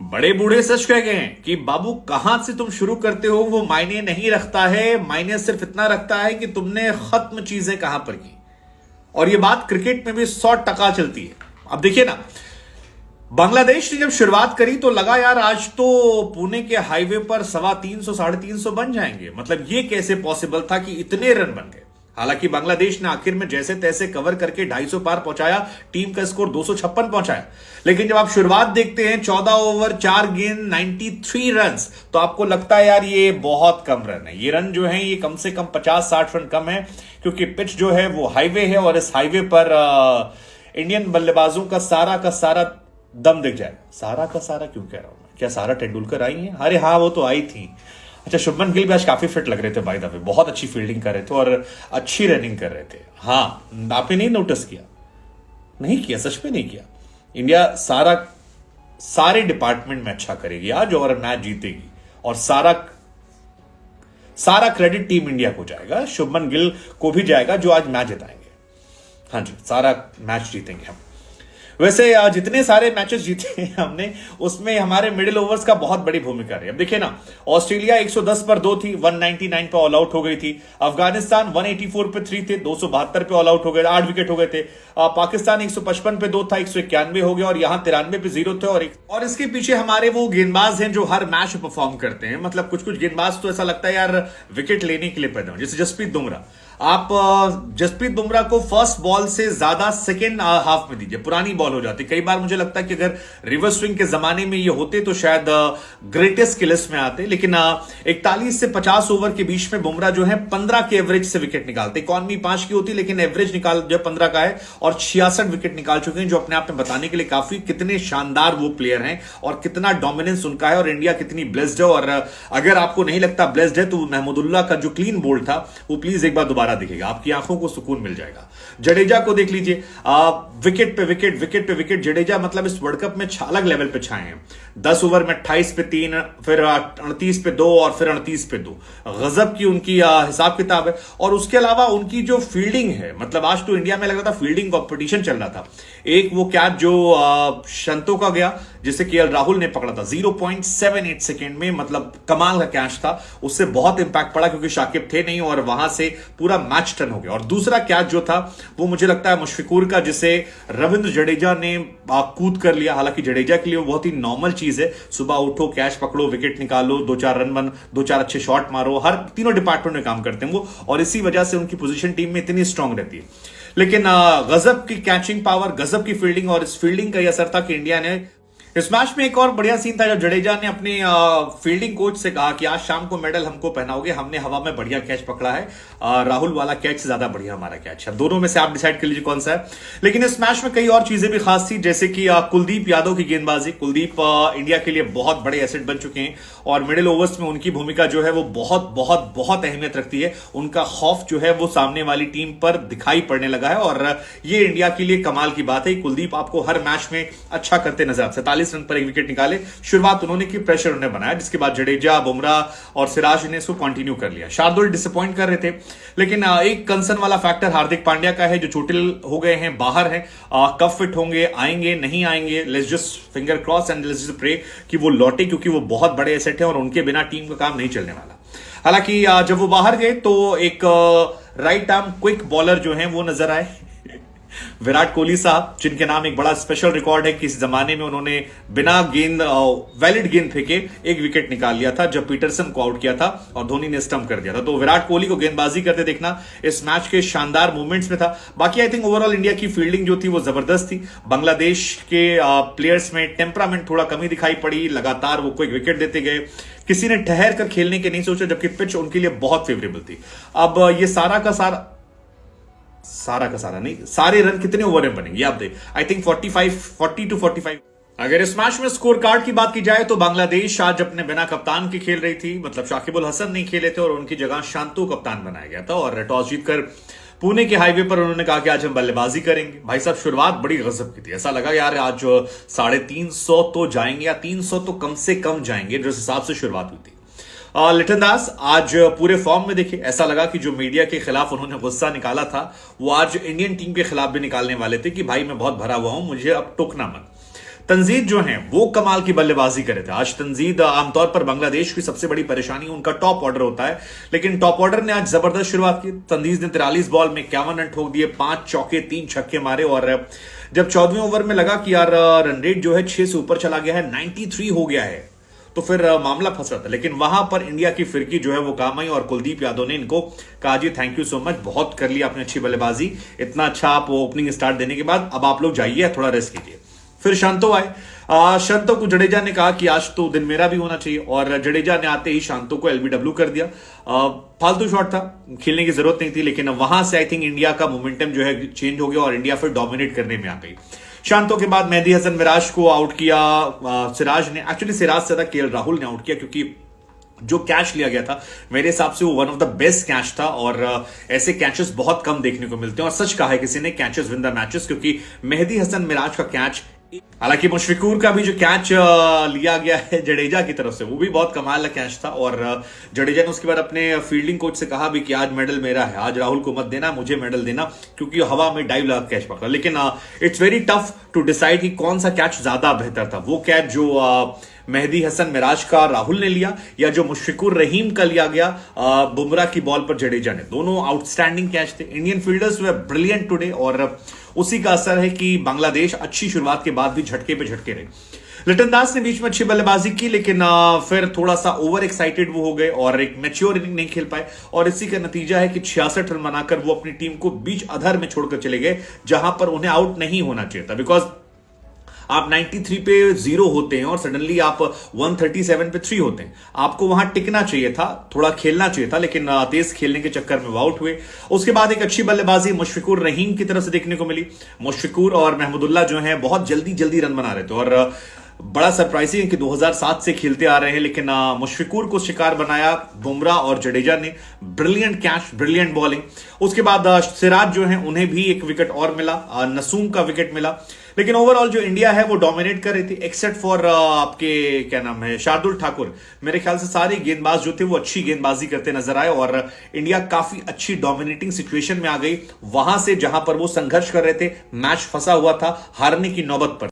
बड़े बूढ़े सच कह गए हैं कि बाबू कहां से तुम शुरू करते हो वो मायने नहीं रखता है। मायने सिर्फ इतना रखता है कि तुमने खत्म चीजें कहां पर की। और ये बात क्रिकेट में भी 100% चलती है। अब देखिए ना, बांग्लादेश ने जब शुरुआत करी तो लगा यार आज तो पुणे के हाईवे पर 350 350 बन जाएंगे। मतलब ये कैसे पॉसिबल था कि इतने रन बन गए। हालांकि बांग्लादेश ने आखिर में जैसे तैसे कवर करके 250 पार पहुंचाया, टीम का स्कोर 256 पहुंचाया। लेकिन जब आप शुरुआत देखते हैं 14 ओवर 4 गेंद 93 रन, तो आपको लगता है यार ये बहुत कम रन है। ये रन जो है ये कम से कम 50-60 रन कम है, क्योंकि पिच जो है वो हाईवे है और इस हाईवे पर इंडियन बल्लेबाजों का सारा दम दिख जाए। सारा का सारा क्यों कह रहा हूं मैं? क्या सारा तेंदुलकर आई है? अरे हाँ, वो तो आई थी। अच्छा, शुभमन गिल भी आज काफी फिट लग रहे थे बाय द वे, बहुत अच्छी फील्डिंग कर रहे थे और अच्छी रनिंग कर रहे थे। हाँ, आपने नहीं नोटिस किया? नहीं किया, सच में नहीं किया। इंडिया सारे डिपार्टमेंट में अच्छा करेगी आज और मैच जीतेगी और सारा क्रेडिट टीम इंडिया को जाएगा, शुभमन गिल को भी जाएगा जो आज मैच जिताएंगे। हाँ जी, सारा मैच जीतेंगे हम। वैसे जितने सारे मैचेस जीते हैं हमने, उसमें हमारे मिडिल ओवर्स का बहुत बड़ी भूमिका रही। अब देखिए ना, ऑस्ट्रेलिया 110 पर 2 थी, 199 पे ऑल आउट हो गई थी। अफगानिस्तान 184 पे 3 थे, 272 पे ऑल आउट हो गए, 8 विकेट हो गए थे। पाकिस्तान 155 पे 2 था, 191 हो गया और यहां 93 पे 0 थे। और इसके पीछे हमारे वो गेंदबाज हैं जो हर मैच में परफॉर्म करते हैं। मतलब कुछ गेंदबाज तो ऐसा लगता है यार विकेट लेने के लिए पैदा हो, जैसे जसप्रीत बुमराह। आप जसप्रीत बुमराह को फर्स्ट बॉल से ज्यादा सेकेंड हाफ में दीजिए, पुरानी बॉल हो जाती। कई बार मुझे लगता है कि अगर रिवर्स स्विंग के जमाने में ये होते तो शायद ग्रेटेस्ट की लिस्ट में आते। लेकिन 41 से 50 ओवर के बीच में बुमराह जो है 15 के एवरेज से विकेट निकालते। इकॉनमी 5 की होती, लेकिन एवरेज निकाल जो 15 का है और 66 विकेट निकाल चुके हैं, जो अपने आप में बताने के लिए काफी कितने शानदार वो प्लेयर हैं और कितना डोमिनेंस उनका है और इंडिया कितनी ब्लेस्ड है। और अगर आपको नहीं लगता ब्लेस्ड है तो महमूदुल्लाह का जो क्लीन बोल्ड था वो प्लीज एक बार दोबारा दिखेगा, आपकी आंखों को सुकून मिल जाएगा। जडेजा को देख लीजिए, विकेट पे विकेट जडेजा मतलब इस वर्ल्ड कप में अलग लेवल पे छाए हैं। 10 ओवर में 28 पे 3, फिर 38 पे 2 और फिर 38 पे 2। गजब की उनकी हिसाब किताब है। और उसके अलावा उनकी जो फील्डिंग है, मतलब आज तो इंडिया में लग रहा था फील्डिंग कॉम्पिटिशन चल रहा था। एक वो कैच जो शंतो का गया, जिसे केएल राहुल ने पकड़ा था 0.78 सेकेंड में, मतलब कमाल का कैच था। उससे बहुत इंपैक्ट पड़ा क्योंकि शाकिब थे नहीं और वहां से पूरा मैच टर्न हो गया। और दूसरा कैच जो था वो मुझे लगता है मुशफिकुर का, जिसे रविंद्र जडेजा ने कूद कर लिया। हालांकि जडेजा के लिए वो बहुत ही नॉर्मल चीज है, सुबह उठो, कैच पकड़ो, विकेट निकालो, 2-4 रन बन, 2-4 अच्छे शॉट मारो, हर तीनों डिपार्टमेंट में काम करते हैं वो, और इसी वजह से उनकी पोजीशन टीम में इतनी स्ट्रांग रहती है। लेकिन गजब की कैचिंग पावर, गजब की फील्डिंग, और इस फील्डिंग का यह असर था कि इंडिया ने इस मैच में एक और बढ़िया सीन था जब जडेजा ने अपने फील्डिंग कोच से कहा कि आज शाम को मेडल हमको पहनाओगे, हमने हवा में बढ़िया कैच पकड़ा है, राहुल वाला कैच से ज्यादा बढ़िया हमारा कैच है। दोनों में से आप डिसाइड कर लीजिए कौन सा है। लेकिन इस मैच में कई और चीजें भी खास थी, जैसे कि कुलदीप यादव की गेंदबाजी। कुलदीप इंडिया के लिए बहुत बड़े एसेट बन चुके हैं और मिडिल ओवर्स में उनकी भूमिका जो है वो बहुत बहुत बहुत अहमियत रखती है। उनका खौफ जो है वो सामने वाली टीम पर दिखाई पड़ने लगा है और ये इंडिया के लिए कमाल की बात है। कुलदीप आपको हर मैच में अच्छा करते नजर, 47 रन पर 1 विकेट निकाले। शुरुआत उन्होंने की, प्रेशर उन्होंने बनाया, जिसके बाद जडेजा, बुमराह और सिराज ने इसको कंटिन्यू कर लिया। शार्दुल डिसअपॉइंट कर रहे थे, लेकिन एक कंसर्न वाला फैक्टर हार्दिक पांड्या का है, जो चोटिल हो गए हैं, बाहर हैं। कब फिट होंगे, आएंगे नहीं आएंगे, let's just finger cross and let's just pray कि वो लौटे, क्योंकि वो बहुत बड़े एसेट है और उनके बिना टीम का काम नहीं चलने वाला। हालांकि जब वो बाहर गए तो एक राइट आर्म क्विक बॉलर जो है वो नजर आए, विराट कोहली साहब, जिनके नाम एक बड़ा स्पेशल रिकॉर्ड है कि इस जमाने में उन्होंने बिना गेंद वैलिड गेंद फेंके 1 विकेट निकाल लिया था जब पीटरसन को आउट किया था और धोनी ने स्टंप कर दिया था। तो विराट कोहली को गेंदबाजी करते देखना इस मैच के शानदार मूवमेंट्स में था। बाकी आई थिंक ओवरऑल इंडिया की फील्डिंग जो थी वो जबरदस्त थी। बांग्लादेश के प्लेयर्स में टेम्परामेंट थोड़ा कमी दिखाई पड़ी, लगातार वो कोई विकेट देते गए, किसी ने ठहर कर खेलने के नहीं सोचा, जबकि पिच उनके लिए बहुत फेवरेबल थी। अब ये सारा का सारा नहीं, सारे रन कितने ओवर में बनेंगे आप देख, आई थिंक 40 to 45। अगर इस मैच में स्कोर कार्ड की बात की जाए तो बांग्लादेश आज अपने बिना कप्तान के खेल रही थी। मतलब शाकिबुल हसन नहीं खेले थे और उनकी जगह शांतु कप्तान बनाया गया था। और टॉस जीतकर पुणे के हाईवे पर उन्होंने कहा कि आज हम बल्लेबाजी करेंगे। भाई साहब, शुरुआत बड़ी गजब की थी। ऐसा लगा यार आज 350 तो जाएंगे या 300 तो कम से कम जाएंगे, जिस हिसाब से शुरुआत हुई थी। लिटन दास आज पूरे फॉर्म में देखे, ऐसा लगा कि जो मीडिया के खिलाफ उन्होंने गुस्सा निकाला था वो आज इंडियन टीम के खिलाफ भी निकालने वाले थे कि भाई मैं बहुत भरा हुआ हूं, मुझे अब टोकना मत। तंजीद जो है वो कमाल की बल्लेबाजी करे थे आज। तंजीद आमतौर पर बांग्लादेश की सबसे बड़ी परेशानी उनका टॉप ऑर्डर होता है, लेकिन टॉप ऑर्डर ने आज जबरदस्त शुरुआत की। तंजीद ने 43 बॉल में 51 रन ठोक दिए, 5 चौके 3 छक्के मारे, और जब 14वें ओवर में लगा कि यार रन रेट जो है 6 से ऊपर चला गया है, 93 हो गया है, तो फिर मामला फंस रहा था। लेकिन वहां पर इंडिया की फिरकी जो है वो काम आई और कुलदीप यादव ने इनको कहा जी थैंक यू सो मच, बहुत कर लिया आपने अच्छी बल्लेबाजी, इतना अच्छा आप ओपनिंग स्टार्ट देने के बाद अब आप लोग जाइए थोड़ा रेस्ट कीजिए। फिर शांतो आए। शांतो को जडेजा ने कहा कि आज तो दिन मेरा भी होना चाहिए, और जडेजा ने आते ही शांतो को एलबीडब्ल्यू कर दिया। फालतू शॉट था, खेलने की जरूरत नहीं थी, लेकिन वहां से आई थिंक इंडिया का मोमेंटम जो है चेंज हो गया और इंडिया फिर डोमिनेट करने में आ गई। शांतो के बाद मेहदी हसन मिराज को आउट किया सिराज ने। एक्चुअली सिराज से ज्यादा केएल राहुल ने आउट किया, क्योंकि जो कैच लिया गया था मेरे हिसाब से वो one of the best catch था, और ऐसे कैचेस बहुत कम देखने को मिलते हैं, और सच कहा है किसी ने, कैचेस विन द मैचेस, क्योंकि मेहदी हसन मिराज का कैच, हालांकि मुशफिकुर का भी जो कैच लिया गया है जडेजा की तरफ से वो भी बहुत कमाल का कैच था, और जडेजा ने उसके बाद अपने फील्डिंग कोच से कहा भी कि आज मेडल मेरा है, आज राहुल को मत देना, मुझे मेडल देना, क्योंकि हवा में डाइव लगा कैच पकड़ा। लेकिन it's very tough to decide कि कौन सा कैच ज्यादा बेहतर था, वो कैच जो मेहदी हसन मिराज का राहुल ने लिया, या जो मुशफिकुर रहीम का लिया गया बुमराह की बॉल पर जडेजा ने। दोनों आउटस्टैंडिंग कैच थे। इंडियन फील्डर्स वे ब्रिलियंट टुडे, और उसी का असर है कि बांग्लादेश अच्छी शुरुआत के बाद भी झटके पे झटके रहे। लिटन दास ने बीच में अच्छी बल्लेबाजी की, लेकिन फिर थोड़ा सा ओवर एक्साइटेड वो हो गए और एक मैच्योर इनिंग नहीं खेल पाए, और इसी का नतीजा है कि 66 रन बनाकर वो अपनी टीम को बीच अधर में छोड़कर चले गए, जहां पर उन्हें आउट नहीं होना चाहिए था। बिकॉज आप 93 पे 0 होते हैं और सडनली आप 137 पे 3 होते हैं, आपको वहां टिकना चाहिए था, थोड़ा खेलना चाहिए था, लेकिन तेज खेलने के चक्कर में वो आउट हुए। उसके बाद एक अच्छी बल्लेबाजी मुशफिकुर रहीम की तरफ से देखने को मिली। मुशफिकुर और महमूदुल्लाह जो है बहुत जल्दी जल्दी रन बना रहे थे, और बड़ा सरप्राइजिंग है कि 2007 से खेलते आ रहे हैं, लेकिन मुशफिकुर को शिकार बनाया बुमराह और जडेजा ने। Brilliant catch, brilliant bowling. उसके बाद सिराज जो है उन्हें भी एक विकेट और मिला, नसूम का विकेट मिला, लेकिन ओवरऑल जो इंडिया है वो डोमिनेट कर रही थी, एक्सेप्ट फॉर आपके क्या नाम है शार्दुल ठाकुर। मेरे ख्याल से सारे गेंदबाज जो थे वो अच्छी गेंदबाजी करते नजर आए, और इंडिया काफी अच्छी डोमिनेटिंग सिचुएशन में आ गई, वहां से जहां पर वो संघर्ष कर रहे थे, मैच फंसा हुआ था, हारने की नौबत पर।